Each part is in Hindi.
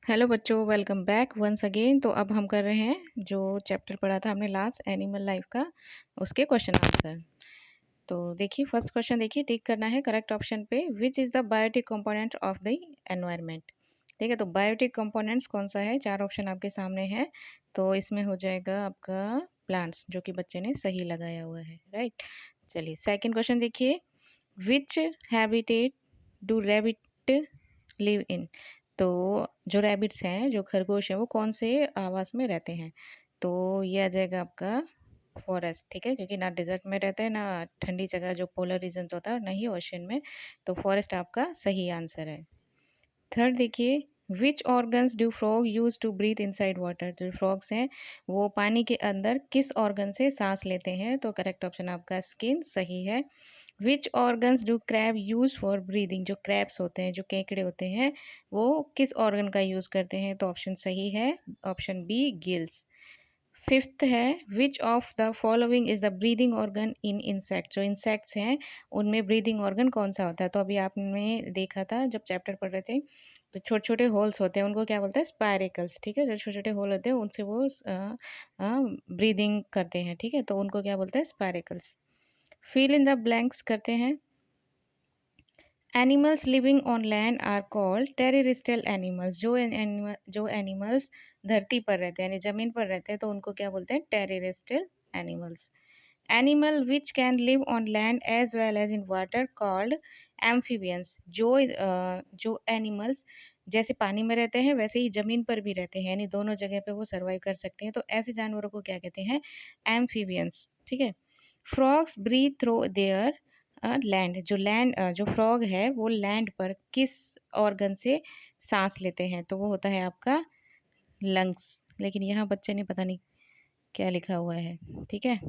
हेलो बच्चों, वेलकम बैक वंस अगेन। तो अब हम कर रहे हैं जो चैप्टर पढ़ा था हमने लास्ट एनिमल लाइफ का, उसके क्वेश्चन आंसर। तो देखिए, फर्स्ट क्वेश्चन देखिए, टिक करना है करेक्ट ऑप्शन पे। Which is the biotic component of the environment. ठीक है, तो बायोटिक कंपोनेंट्स कौन सा है, चार ऑप्शन आपके सामने है। तो इसमें हो जाएगा आपका प्लांट्स, जो कि बच्चे ने सही लगाया हुआ है, राइट। चलिए सेकेंड क्वेश्चन देखिए, which habitat do rabbit live in. तो जो रैबिट्स हैं, जो खरगोश हैं, वो कौन से आवास में रहते हैं। तो ये आ जाएगा आपका फॉरेस्ट। ठीक है, क्योंकि ना डिजर्ट में रहते हैं, ना ठंडी जगह जो पोलर रीजन होता है, और ना ही ओशन में। तो फॉरेस्ट आपका सही आंसर है। थर्ड देखिए, which organs do frog use to breathe inside water. जो फ्रॉग्स हैं वो पानी के अंदर किस ऑर्गन से सांस लेते हैं। तो करेक्ट ऑप्शन आपका स्किन सही है। Which organs do crab use for breathing. जो क्रैब्स होते हैं, जो केकड़े होते हैं, वो किस ऑर्गन का यूज करते हैं। तो ऑप्शन सही है, ऑप्शन बी गिल्स। फिफ्थ है, which of the following is the breathing organ in insect. जो इंसेक्ट्स हैं उनमें ब्रीदिंग ऑर्गन कौन सा होता है। तो अभी आपने देखा था जब चैप्टर पढ़ रहे थे, तो छोटे छोटे होल्स होते हैं, उनको क्या बोलते हैं, स्पायरिकल्स। ठीक है, जो छोटे छोटे होल होते हैं उनसे वो ब्रीदिंग करते हैं। ठीक है, तो उनको क्या बोलते हैं, spiracles. Fill in the blanks करते हैं। Animals living on land are called terrestrial animals. जो एनिमल्स धरती पर रहते हैं, यानी जमीन पर रहते हैं, तो उनको क्या बोलते हैं, terrestrial animals. Animal which can live on land as well as in water called amphibians. जो एनिमल्स जैसे पानी में रहते हैं वैसे ही जमीन पर भी रहते हैं, यानी दोनों जगह पे वो सर्वाइव कर सकते हैं, तो ऐसे जानवरों को क्या कहते हैं, एम्फीबियंस। ठीक है। Frogs breathe through their land. जो फ्रॉग है वो लैंड पर किस ऑर्गन से सांस लेते हैं। तो वो होता है आपका लंग्स। लेकिन यहाँ बच्चे ने पता नहीं क्या लिखा हुआ है। ठीक है।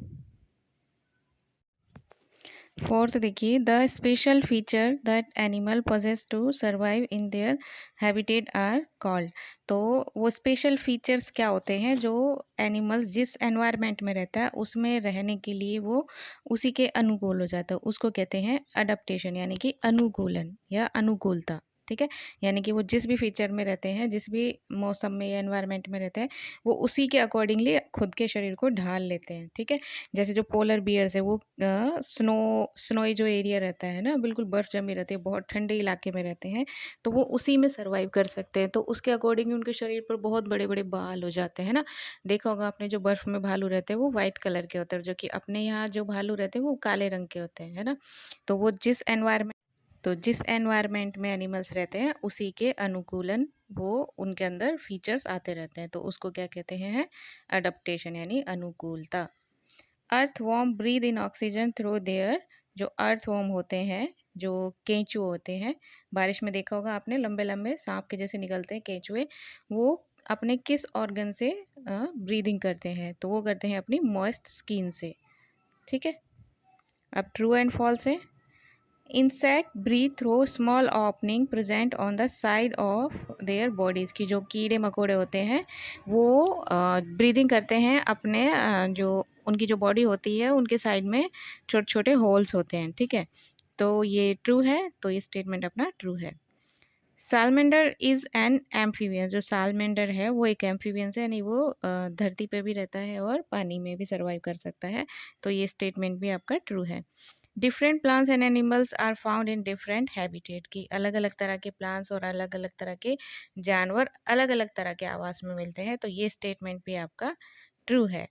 फोर्थ देखिए, the special feature that animal possess to survive in their habitat are called. तो वो स्पेशल फीचर्स क्या होते हैं जो एनिमल्स जिस एनवायरनमेंट में रहता है उसमें रहने के लिए वो उसी के अनुकूल हो जाता है, उसको कहते हैं अडप्टेशन, यानी कि अनुकूलन या अनुकूलता। ठीक है, यानी कि वो जिस भी फीचर में रहते हैं, जिस भी मौसम में या एनवायरनमेंट में रहते हैं, वो उसी के अकॉर्डिंगली खुद के शरीर को ढाल लेते हैं। ठीक है, जैसे जो पोलर बियर्स है वो स्नोई जो एरिया रहता है ना, बिल्कुल बर्फ जमी रहती है, बहुत ठंडे इलाके में रहते हैं, तो वो उसी में सर्वाइव कर सकते हैं। तो उसके अकॉर्डिंग उनके शरीर पर बहुत बड़े बड़े बाल हो जाते हैं ना। देखा होगा आपने, जो बर्फ में भालू रहते हैं वो वाइट कलर के होते हैं, जो कि अपने यहाँ जो भालू रहते हैं वो काले रंग के होते हैं, है ना। तो वो जिस एनवायरनमेंट में एनिमल्स रहते हैं उसी के अनुकूलन वो उनके अंदर फीचर्स आते रहते हैं, तो उसको क्या कहते हैं, अडप्टेशन, यानी अनुकूलता। Earthworm breathe in oxygen through their. जो अर्थवॉर्म होते हैं, जो केंचुए होते हैं, बारिश में देखा होगा आपने, लंबे लंबे सांप के जैसे निकलते हैं केंचुए, वो अपने किस ऑर्गन से ब्रीदिंग करते हैं। तो वो करते हैं अपनी मॉइस्ट स्किन से। ठीक है, अब ट्रू एंड फॉल्स है। Insect breathe through small opening present on the side of their bodies. की जो कीड़े मकोड़े होते हैं वो ब्रीदिंग करते हैं अपने जो उनकी जो बॉडी होती है उनके साइड में छोटे छोटे होल्स होते हैं। ठीक है, तो ये ट्रू है, तो ये स्टेटमेंट अपना ट्रू है। सालमेंडर इज़ एन एम्फीबियन। जो सालमेंडर है वो एक एम्फीबियंस है, यानी वो धरती पे भी रहता है और पानी में भी सर्वाइव कर सकता है, तो ये स्टेटमेंट भी आपका ट्रू है। Different plants and animals are found in different habitat. की अलग अलग तरह के प्लांट्स और अलग अलग तरह के जानवर अलग अलग तरह के आवास में मिलते हैं, तो ये स्टेटमेंट भी आपका ट्रू है।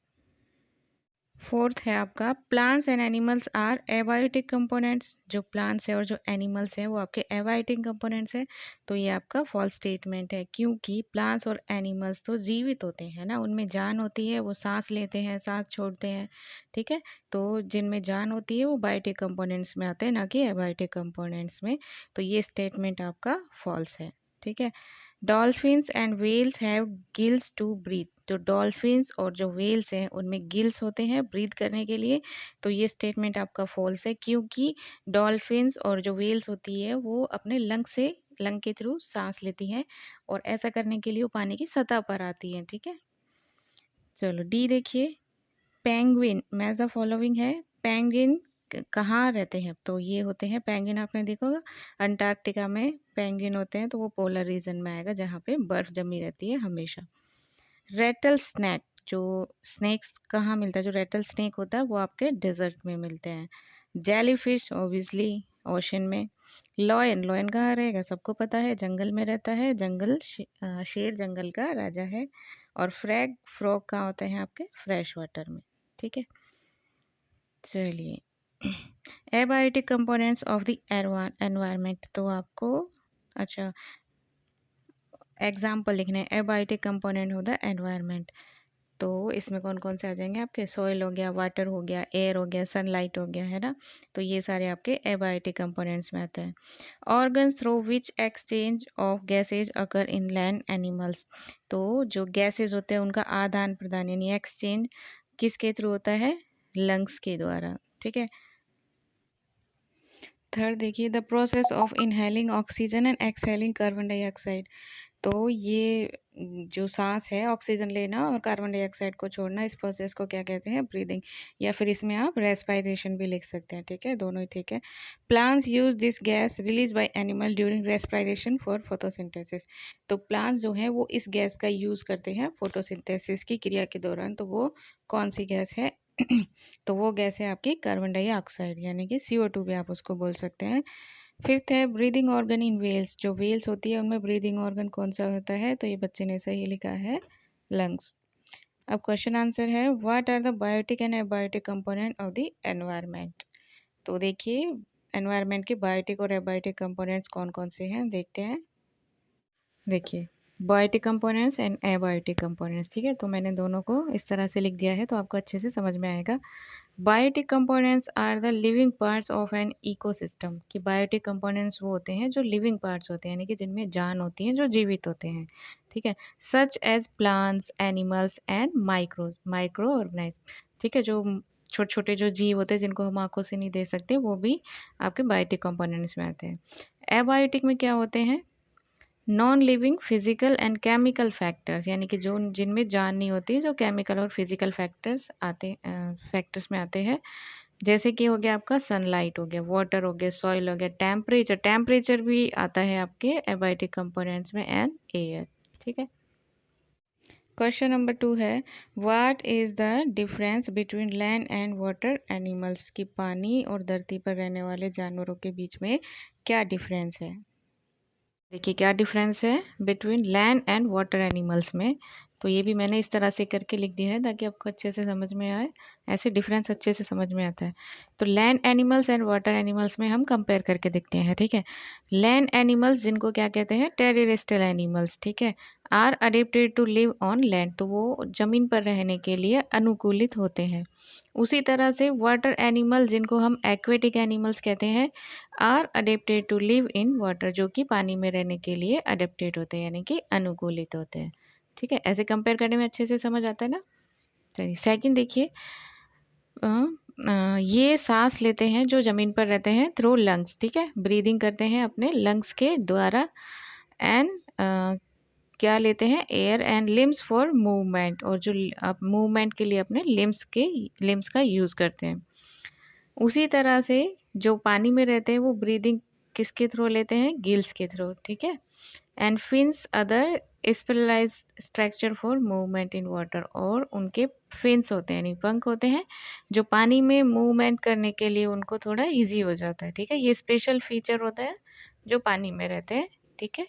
फोर्थ है आपका, plants and animals are abiotic components. जो प्लांट्स है और जो एनिमल्स हैं वो आपके एबायोटिक कंपोनेंट्स हैं, तो ये आपका फॉल्स स्टेटमेंट है, क्योंकि प्लांट्स और एनिमल्स तो जीवित होते हैं ना, उनमें जान होती है, वो सांस लेते हैं, सांस छोड़ते हैं। ठीक है, तो जिनमें जान होती है वो बायोटिक कंपोनेंट्स में आते हैं, ना कि एबायोटिक कंपोनेंट्स में, तो ये स्टेटमेंट आपका फॉल्स है। ठीक है। Dolphins and whales have gills to breathe. जो डॉल्फिन्स और जो व्हेल्स हैं उनमें गिल्स होते हैं ब्रीथ करने के लिए, तो ये स्टेटमेंट आपका फॉल्स है, क्योंकि डॉल्फिन्स और जो व्हेल्स होती है वो अपने लंग के थ्रू सांस लेती हैं, और ऐसा करने के लिए वो पानी की सतह पर आती हैं। ठीक है, चलो डी देखिए, पेंगुइन मैच द फॉलोइंग है। पेंगुइन कहाँ रहते हैं? तो ये होते हैं पेंगुइन, आपने देखा होगा अंटार्कटिका में पेंगुइन होते हैं, तो वो पोलर रीजन में आएगा जहाँ पे बर्फ जमी रहती है हमेशा। रेटल स्नैक, जो स्नेक्स कहाँ मिलता है? जो रेटल स्नेक होता है वो आपके डेजर्ट में मिलते हैं। जेलीफिश ऑब्वियसली ओशन में। लॉयन, लॉयन कहाँ रहेगा? सबको पता है जंगल में रहता है, शेर जंगल का राजा है। और फ्रैग, फ्रॉग कहाँ होते हैं? आपके फ्रेश वाटर में। ठीक है, चलिए। Abiotic components of the environment, तो आपको अच्छा एग्जाम्पल लिखने हैं। एबायोटिक कंपोनेंट होता है एनवायरनमेंट, तो इसमें कौन कौन से आ जाएंगे आपके? सॉइल हो गया, वाटर हो गया, एयर हो गया, सनलाइट हो गया, है ना। तो ये सारे आपके एबायोटिक कंपोनेंट्स में आते हैं। Organs through which exchange of gases occur in land animals, तो जो गैसेज होते हैं उनका आदान प्रदान यानी एक्सचेंज किसके थ्रू होता है? लंग्स के द्वारा। ठीक है। थर्ड देखिए, the process of inhaling oxygen and exhaling carbon dioxide, तो ये जो सांस है, ऑक्सीजन लेना और कार्बन डाइऑक्साइड को छोड़ना, इस प्रोसेस को क्या कहते हैं? ब्रीदिंग, या फिर इसमें आप रेस्पिरेशन भी लिख सकते हैं। ठीक है, दोनों ही ठीक है। Plants use this gas release by animal during respiration for photosynthesis, तो प्लांट्स जो हैं वो इस गैस का यूज़ करते हैं फोटोसिंथेसिस की क्रिया के दौरान। तो वो कौन सी गैस है? तो वो गैस है आपकी कार्बन डाइऑक्साइड, यानी कि CO2 भी आप उसको बोल सकते हैं। फिफ्थ है ब्रीदिंग ऑर्गन इन वेल्स, जो वेल्स होती है उनमें ब्रीदिंग ऑर्गन कौन सा होता है? तो ये बच्चे ने सही लिखा है, लंग्स। अब क्वेश्चन आंसर है, what are the biotic and abiotic component of the environment, तो देखिए एनवायरनमेंट के बायोटिक और एबायोटिक कंपोनेंट्स कौन कौन से हैं, देखते हैं। देखिए, biotic components and abiotic components, ठीक है, तो मैंने दोनों को इस तरह से लिख दिया है तो आपको अच्छे से समझ में आएगा। Biotic components are the living parts of an ecosystem, कि बायोटिक कंपोनेंट्स वो होते हैं जो लिविंग पार्ट्स होते हैं, यानी कि जिनमें जान होती है, जो जीवित होते हैं। ठीक है, such as plants, animals and microorganism, ठीक है, जो छोटे छोटे जो जीव होते हैं जिनको हम आंखों से नहीं देख सकते, वो भी आपके बायोटिक कंपोनेंट्स में आते हैं। एबायोटिक में क्या होते हैं? Non living physical and chemical factors, यानी कि जो जिनमें जान नहीं होती, जो केमिकल और फिजिकल फैक्टर्स में आते हैं। जैसे कि हो गया आपका सनलाइट, हो गया वाटर, हो गया सॉइल, हो गया टेम्परेचर, टेम्परेचर भी आता है आपके एबायोटिक कंपोनेंट्स में, एंड एयर। ठीक है। क्वेश्चन नंबर 2 है, what is the difference between land and water animals, की पानी और धरती पर रहने वाले जानवरों के बीच में क्या डिफरेंस है? देखिए क्या डिफरेंस है between land and water animals में, तो ये भी मैंने इस तरह से करके लिख दिया है ताकि आपको अच्छे से समझ में आए, ऐसे डिफरेंस अच्छे से समझ में आता है। तो land animals and water animals में हम कंपेयर करके देखते हैं। ठीक है, लैंड एनिमल्स जिनको क्या कहते हैं? टेरेस्ट्रियल एनिमल्स, ठीक है, are adapted to live on land, तो वो ज़मीन पर रहने के लिए अनुकूलित होते हैं। उसी तरह से वाटर एनिमल जिनको हम एक्वेटिक एनिमल्स कहते हैं, are adapted to live in water, जो कि पानी में रहने के लिए अडेप्टेड होते हैं, यानी कि अनुकूलित होते हैं। ठीक है, ऐसे कंपेयर करने में अच्छे से समझ आता है ना। चलिए सेकंड देखिए, ये सांस लेते हैं जो ज़मीन पर रहते हैं थ्रू लंग्स, ठीक है, ब्रीदिंग करते हैं अपने लंग्स के द्वारा, एंड क्या लेते हैं? Air and limbs for movement, और जो आप मूवमेंट के लिए अपने लिम्स का यूज़ करते हैं। उसी तरह से जो पानी में रहते हैं वो ब्रीदिंग किसके थ्रू लेते हैं? गिल्स के थ्रू। ठीक है, and fins other specialised structure for movement in water, और उनके फिन्स होते हैं यानी पंख होते हैं जो पानी में मूवमेंट करने के लिए उनको थोड़ा इजी हो जाता है। ठीक है, ये स्पेशल फीचर होता है जो पानी में रहते हैं। ठीक है,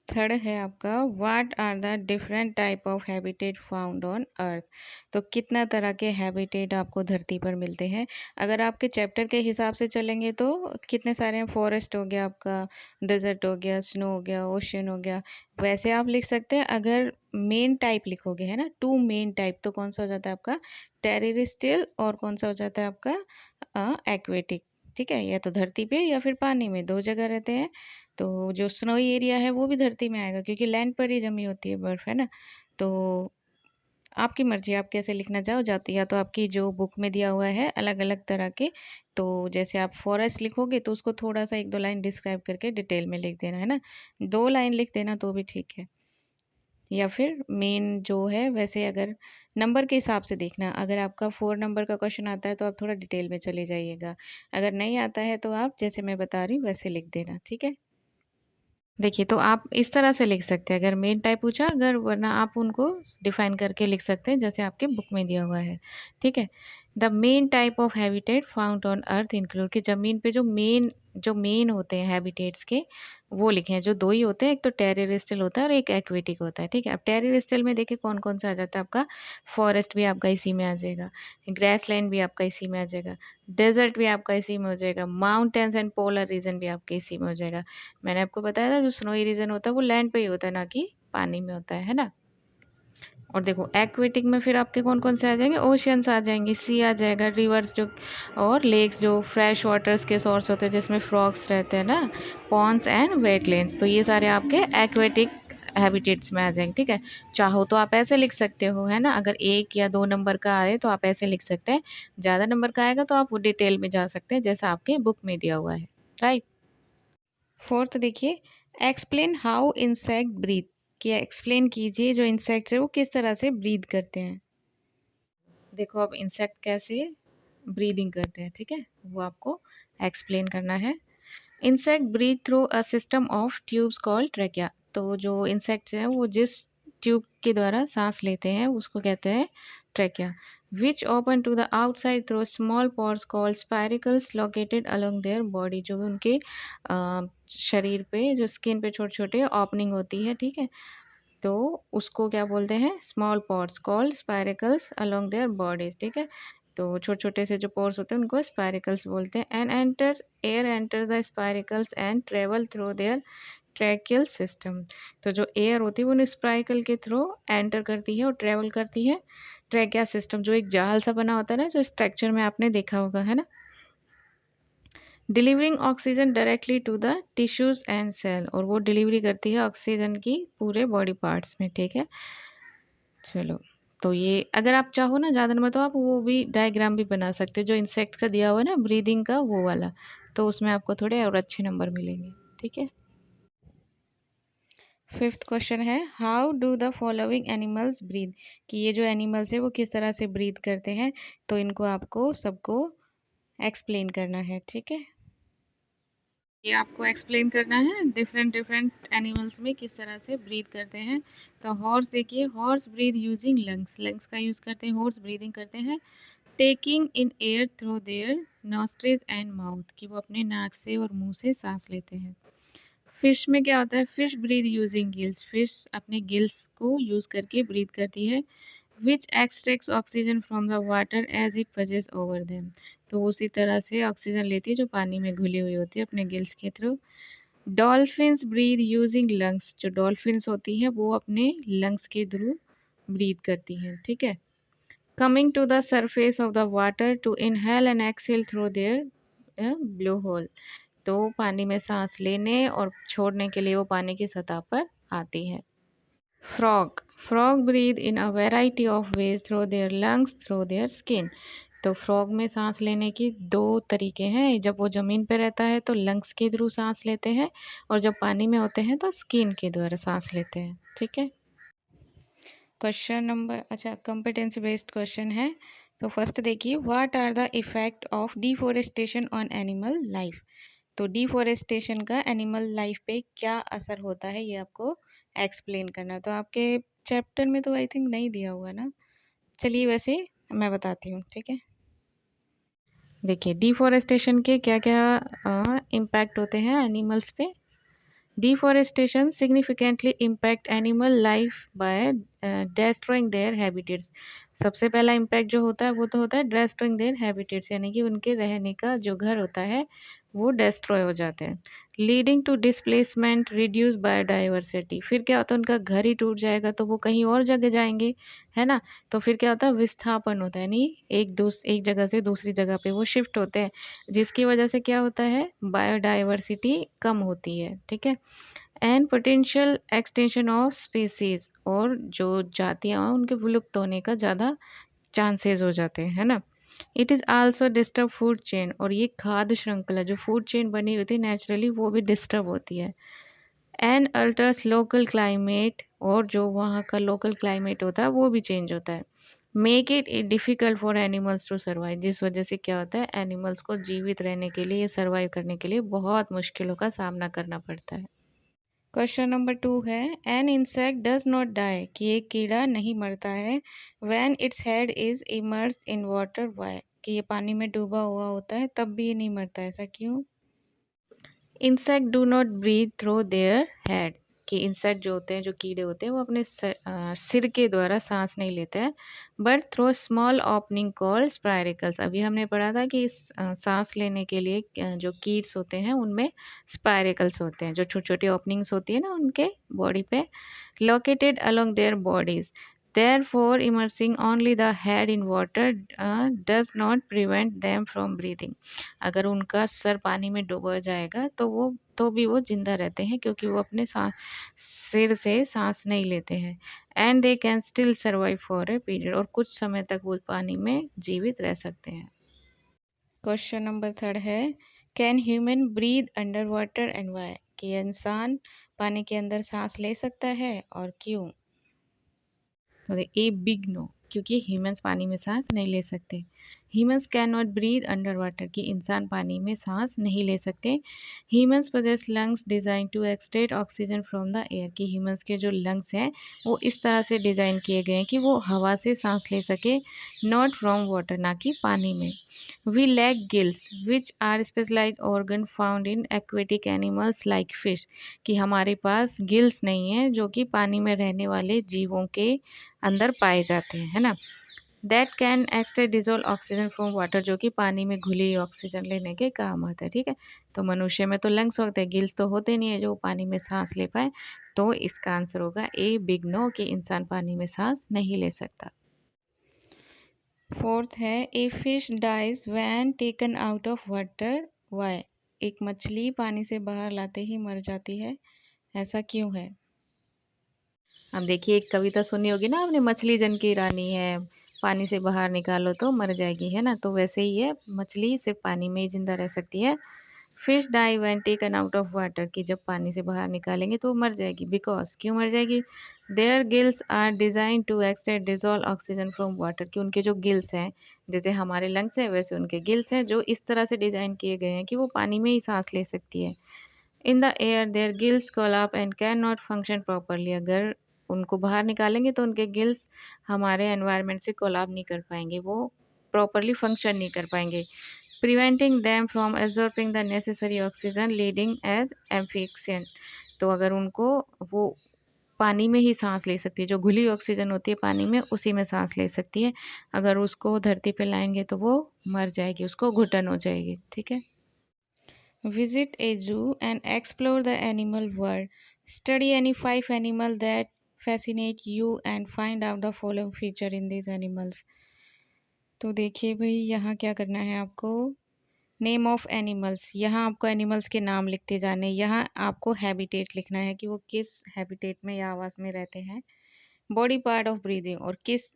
थर्ड है आपका, what are the different type of habitat found on Earth, तो कितना तरह के हैबिटेट आपको धरती पर मिलते हैं? अगर आपके चैप्टर के हिसाब से चलेंगे तो कितने सारे हैं? फॉरेस्ट हो गया आपका, डेजर्ट हो गया, स्नो हो गया, ओशन हो गया। वैसे आप लिख सकते हैं, अगर मेन टाइप लिखोगे, है ना, 2 मेन टाइप, तो कौन सा हो जाता है आपका? टेरेस्ट्रियल, और कौन सा हो जाता है आपका? एक्वेटिक। ठीक है, या तो धरती पे या फिर पानी में, 2 जगह रहते हैं। तो जो स्नोई एरिया है वो भी धरती में आएगा क्योंकि लैंड पर ही जमी होती है बर्फ़, है ना। तो आपकी मर्ज़ी, आप कैसे लिखना चाहो, जाती या तो आपकी जो बुक में दिया हुआ है अलग-अलग तरह के, तो जैसे आप फॉरेस्ट लिखोगे तो उसको थोड़ा-सा 1-2 लाइन डिस्क्राइब करके डिटेल में लिख देना, है ना। 2 लाइन लिख देना तो भी ठीक है। या फिर मेन जो है वैसे अगर नंबर के हिसाब से देखना। अगर आपका 4 नंबर का क्वेश्चन आता है तो आप थोड़ा डिटेल में चले जाइएगा। अगर नहीं आता है तो आप जैसे मैं बता रही हूँ वैसे लिख देना, ठीक है? देखिए, तो आप इस तरह से लिख सकते हैं, अगर मेन टाइप पूछा, अगर वरना आप उनको डिफाइन करके लिख सकते हैं जैसे आपके बुक में दिया हुआ है, ठीक है? The main type of habitat found on earth include, कि ज़मीन पे जो मेन होते हैं हैबिटेट्स के, वो लिखे हैं। जो 2 ही होते हैं, एक तो टेरेस्ट्रियल होता है और एक एक्वेटिक होता है, ठीक है? अब टेरेस्ट्रियल में देखिए कौन-कौन सा आ जाता है आपका, फॉरेस्ट भी आपका इसी में आ जाएगा, ग्रासलैंड भी आपका इसी में आ जाएगा, डेज़र्ट भी आपका इसी में हो जाएगा, माउंटेन्स एंड पोलर रीजन भी आपके इसी में हो जाएगा। मैंने आपको बताया था जो स्नोई रीजन होता है वो लैंड पे ही होता है, ना कि पानी में होता है ना? और देखो एक्वेटिक में फिर आपके कौन-कौन से आ जाएँगे, ओशियंस आ जाएँगे, सी आ जाएगा, रिवर्स जो और लेक्स जो फ्रेश वाटर्स के सोर्स होते हैं जिसमें फ्रॉग्स रहते हैं ना, पॉन्ड्स एंड वेटलैंड्स, तो ये सारे आपके एक्वेटिक हैबिटेट्स में आ जाएँगे, ठीक है? चाहो तो आप ऐसे लिख सकते हो, है ना? अगर 1 या 2 नंबर का आए तो आप ऐसे लिख सकते हैं, ज़्यादा नंबर का आएगा तो आप वो डिटेल में जा सकते हैं जैसा आपके बुक में दिया हुआ है, राइट? 4th देखिए, एक्सप्लेन हाउ इंसेक्ट ब्रीथ, कि एक्सप्लेन कीजिए जो इंसेक्ट्स है वो किस तरह से ब्रीथ करते हैं। देखो अब इंसेक्ट कैसे ब्रीदिंग करते हैं, ठीक है? वो आपको एक्सप्लेन करना है। Insect breathe through a system of tubes called trachea, तो जो इंसेक्ट्स हैं वो जिस ट्यूब के द्वारा सांस लेते हैं उसको कहते हैं trachea, which open to the outside through small pores called spiracles located along their body, जो उनके शरीर पे जो स्किन पे छोटे छोटे ओपनिंग होती है, ठीक है? तो उसको क्या बोलते हैं, small pores called spiracles along their bodies, ठीक है? तो छोटे छोटे से जो पोर्स होते हैं उनको स्पाइरिकल्स बोलते हैं। And enter air enter the spiracles and travel through their tracheal system, तो जो एयर होती है वो उन स्पाइरिकल के थ्रू एंटर करती है और ट्रेवल करती है ट्रैकिया सिस्टम, जो एक जाल सा बना होता है ना, जो स्ट्रक्चर में आपने देखा होगा, है ना? Delivering oxygen directly to the tissues and cell, और वो डिलीवरी करती है ऑक्सीजन की पूरे बॉडी पार्ट्स में, ठीक है? चलो, तो ये अगर आप चाहो ना ज़्यादा नंबर तो आप वो भी डायग्राम भी बना सकते हो जो इंसेक्ट का दिया हुआ है ना ब्रीदिंग का, वो वाला, तो उसमें आपको थोड़े और अच्छे नंबर मिलेंगे, ठीक है? 5th क्वेश्चन है, how do the following animals breathe, कि ये जो एनिमल्स है वो किस तरह से ब्रीद करते हैं, तो इनको आपको सबको एक्सप्लेन करना है, ठीक है? ये आपको एक्सप्लेन करना है डिफरेंट डिफरेंट एनिमल्स में किस तरह से ब्रीथ करते हैं। तो हॉर्स देखिए, horse breathe using lungs, lungs का यूज़ करते हैं, हॉर्स ब्रीदिंग करते हैं taking in air through their nostrils and mouth, कि वो अपने नाक से और मुंह से सांस लेते हैं। फिश में क्या होता है, fish breathe using gills, fish अपने गिल्स को यूज़ करके ब्रीथ करती है। Which extracts oxygen from the water as it passes over them, तो उसी तरह से ऑक्सीजन लेती है जो पानी में घुली हुई होती है अपने गिल्स के थ्रू। डॉल्फिन्स ब्रीथ यूजिंग लंग्स, जो डॉल्फिन्स होती हैं वो अपने लंग्स के थ्रू ब्रीथ करती हैं, ठीक है? Coming to the surface of the water to inhale and exhale through their blowhole, तो पानी में सांस लेने और छोड़ने के लिए वो पानी की सतह पर आती है। Frog, frog breathe in a variety of ways through their lungs through their skin, तो फ्रॉग में सांस लेने की 2 तरीके हैं, जब वो ज़मीन पे रहता है तो लंग्स के थ्रू सांस लेते हैं और जब पानी में होते हैं तो स्किन के द्वारा सांस लेते हैं, ठीक है? क्वेश्चन नंबर, अच्छा कॉम्पिटेंसी बेस्ड क्वेश्चन है। तो फर्स्ट देखिए, what are the effect of deforestation on animal life, तो डिफॉरेस्टेशन का एनिमल लाइफ पे क्या असर होता है ये आपको एक्सप्लेन करना है। तो आपके चैप्टर में तो आई थिंक नहीं दिया हुआ ना, चलिए वैसे मैं बताती हूँ, ठीक है? देखिए डिफॉरेस्टेशन के क्या क्या इम्पैक्ट होते हैं एनिमल्स पे। Deforestation significantly impact animal life by destroying their habitats, सबसे पहला इम्पैक्ट जो होता है वो तो होता है डेस्ट्रॉइंग देयर हैबिटेट्स, यानी कि उनके रहने का जो घर होता है वो डेस्ट्रॉय हो जाते हैं। Leading to displacement reduce biodiversity, फिर क्या होता है उनका घर ही टूट जाएगा तो वो कहीं और जगह जाएंगे, है ना? तो फिर क्या होता है विस्थापन होता है, यानी एक जगह से दूसरी जगह पे वो शिफ्ट होते हैं, जिसकी वजह से क्या होता है बायोडाइवर्सिटी कम होती है, ठीक है? And potential extension of species, और जो जातियाँ हैं उनके विलुप्त होने का ज़्यादा चांसेस हो जाते हैं, है ना? It is also disturb food chain, और ये खाद्य श्रृंखला जो फूड चेन बनी हुई थी नेचुरली वो भी डिस्टर्ब होती है। एंड अल्टर्स लोकल क्लाइमेट, और जो वहाँ का लोकल क्लाइमेट होता है वो भी चेंज होता है। Make it difficult for animals to survive, जिस वजह से क्या होता है, एनिमल्स को जीवित रहने के लिए, सर्वाइव करने के लिए बहुत मुश्किलों का सामना करना पड़ता है। क्वेश्चन नंबर 2 है, an insect does not die, कि एक कीड़ा नहीं मरता है, when its head is immersed in water, why, कि ये पानी में डूबा हुआ होता है तब भी ये नहीं मरता, ऐसा क्यों? Insect do not breathe through their head, कि इंसेक्ट जो होते हैं, जो कीड़े होते हैं, वो अपने सिर के द्वारा सांस नहीं लेते हैं, but through small opening called spiracles. अभी हमने पढ़ा था कि सांस लेने के लिए जो कीट्स होते हैं उनमें स्पायरिकल्स होते हैं, जो छोटी छोटी ओपनिंग्स होती है ना उनके बॉडी पे, located along their bodies. Therefore, immersing only the head in water does not prevent them from breathing. अगर उनका सर पानी में डूबा जाएगा तो भी वो जिंदा रहते हैं, क्योंकि वो अपने सिर से सांस नहीं लेते हैं। And they can still survive for a period, और कुछ समय तक वो पानी में जीवित रह सकते हैं। क्वेश्चन नंबर 3 है, can human breathe under water and why, कि इंसान पानी के अंदर सांस ले सकता है और क्यों? तो ए बिग नो, क्योंकि ह्यूमंस पानी में सांस नहीं ले सकते। Humans can not breathe under water, कि इंसान पानी में सांस नहीं ले सकते। Humans possess lungs design to extract oxygen from the air, कि ह्यूमंस के जो लंग्स हैं वो इस तरह से डिज़ाइन किए गए हैं कि वो हवा से सांस ले सके, नॉट फ्रॉम वाटर, ना कि पानी में। We lack gills which are specialised organ found in aquatic animals like fish, कि हमारे पास गिल्स नहीं है जो कि पानी में रहने वाले जीवों के अंदर पाए जाते हैं, है ना। That can extract dissolve oxygen from water, जो कि पानी में घुली हुई ऑक्सीजन लेने के काम आता है, ठीक है। तो मनुष्य में तो लंग्स होते हैं, गिल्स तो होते नहीं है जो पानी में सांस ले पाए। तो इसका आंसर होगा ए बिग नो, कि इंसान पानी में सांस नहीं ले सकता। फोर्थ है, a fish dies when taken out of water, why, एक मछली पानी से बाहर लाते ही मर जाती है, ऐसा क्यों है? अब देखिए, एक कविता सुनी होगी ना आपने, मछली जन की रानी है, पानी से बाहर निकालो तो मर जाएगी, है ना। तो वैसे ही है, मछली सिर्फ पानी में ही जिंदा रह सकती है। Fish die when taken out of water, कि जब पानी से बाहर निकालेंगे तो मर जाएगी। बिकॉज, क्यों मर जाएगी? Their gills are design to extract dissolve oxygen from water, कि उनके जो गिल्स हैं, जैसे हमारे लंग्स हैं वैसे उनके गिल्स हैं, जो इस तरह से डिजाइन किए गए हैं कि वो पानी में ही सांस ले सकती है। In the air their gills कोलैप and can not function properly, अगर उनको बाहर निकालेंगे तो उनके गिल्स हमारे एनवायरनमेंट से कोलैप नहीं कर पाएंगे, वो प्रॉपरली फंक्शन नहीं कर पाएंगे, preventing them from absorbing the necessary oxygen leading as asphyxiation. तो अगर उनको, वो पानी में ही सांस ले सकती है, जो घुली ऑक्सीजन होती है पानी में उसी में सांस ले सकती है, अगर उसको धरती पे लाएंगे तो वो मर जाएगी, उसको घुटन हो जाएगी, ठीक है। Visit a zoo and explore the animal world. Study any 5 animals that fascinate you and find out the following feature in these animals. तो देखिए भाई, यहाँ क्या करना है आपको, नेम ऑफ एनिमल्स, यहाँ आपको एनिमल्स के नाम लिखते जाने, यहाँ आपको हैबिटेट लिखना है कि वो किस हैबिटेट में या आवास में रहते हैं। बॉडी पार्ट ऑफ ब्रीदिंग, और किस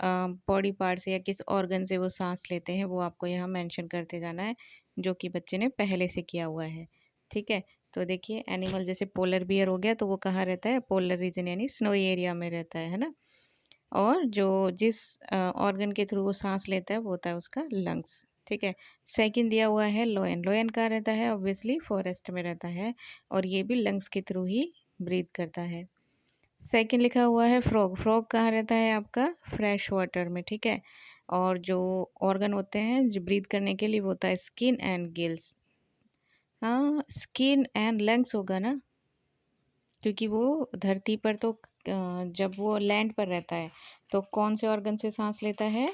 बॉडी पार्ट से या किस ऑर्गन से वो सांस लेते हैं वो आपको यहाँ मेंशन करते जाना है, जो कि बच्चे ने पहले से किया हुआ है, ठीक है। तो देखिए, एनिमल जैसे पोलर बियर हो गया, तो वो कहाँ रहता है, पोलर रीजन यानी स्नोई एरिया में रहता है ना। और जो जिस ऑर्गन के थ्रू वो सांस लेता है वो होता है उसका लंग्स, ठीक है। सेकंड दिया हुआ है लोयन, लोयन कहाँ रहता है, ऑब्वियसली फॉरेस्ट में रहता है, और ये भी लंग्स के थ्रू ही ब्रीथ करता है। सेकंड लिखा हुआ है फ्रॉग, फ्रॉग कहाँ रहता है आपका, फ्रेश वाटर में, ठीक है। और जो ऑर्गन होते हैं जो ब्रीथ करने के लिए वो होता है स्किन एंड गिल्स, हाँ स्किन एंड लंग्स होगा ना, क्योंकि वो धरती पर तो जब वो लैंड पर रहता है तो कौन से ऑर्गन से सांस लेता है,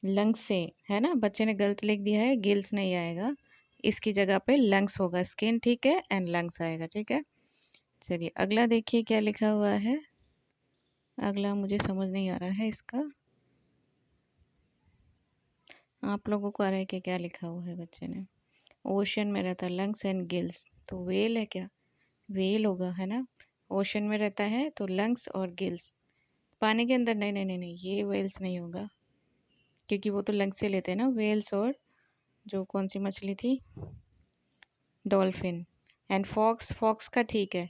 लंग्स से, है ना। बच्चे ने गलत लिख दिया है, गिल्स नहीं आएगा, इसकी जगह पे लंग्स होगा, स्किन ठीक है एंड लंग्स आएगा, ठीक है। चलिए अगला देखिए क्या लिखा हुआ है, अगला मुझे समझ नहीं आ रहा है इसका, आप लोगों को आ रहा है कि क्या लिखा हुआ है बच्चे ने। ओशन में रहता है लंग्स एंड गिल्स, तो वेल है क्या, वेल होगा, है ना। ओशन में रहता है तो लंग्स और गिल्स, पानी के अंदर नहीं नहीं नहीं नहीं, ये वेल्स नहीं होगा, क्योंकि वो तो लंग्स से लेते हैं ना वेल्स, और जो कौन सी मछली थी, डॉल्फिन। एंड फॉक्स, फॉक्स का ठीक है,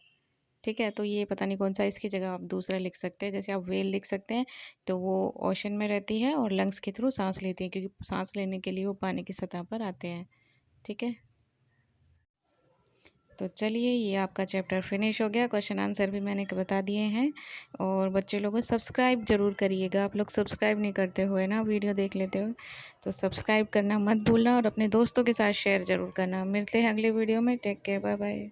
ठीक है, तो ये पता नहीं कौन सा, इसकी जगह आप दूसरा लिख सकते हैं। जैसे आप व्हेल लिख सकते हैं, तो वो ओशन में रहती है और लंग्स के थ्रू सांस लेती है, क्योंकि सांस लेने के लिए वो पानी की सतह पर आते हैं। ठीक है, तो चलिए ये आपका चैप्टर फिनिश हो गया। क्वेश्चन आंसर भी मैंने बता दिए हैं। और बच्चे लोगों सब्सक्राइब ज़रूर करिएगा। आप लोग सब्सक्राइब नहीं करते हुए ना, वीडियो देख लेते हो, तो सब्सक्राइब करना मत भूलना और अपने दोस्तों के साथ शेयर ज़रूर करना। मिलते हैं अगले वीडियो में। Take care, bye bye.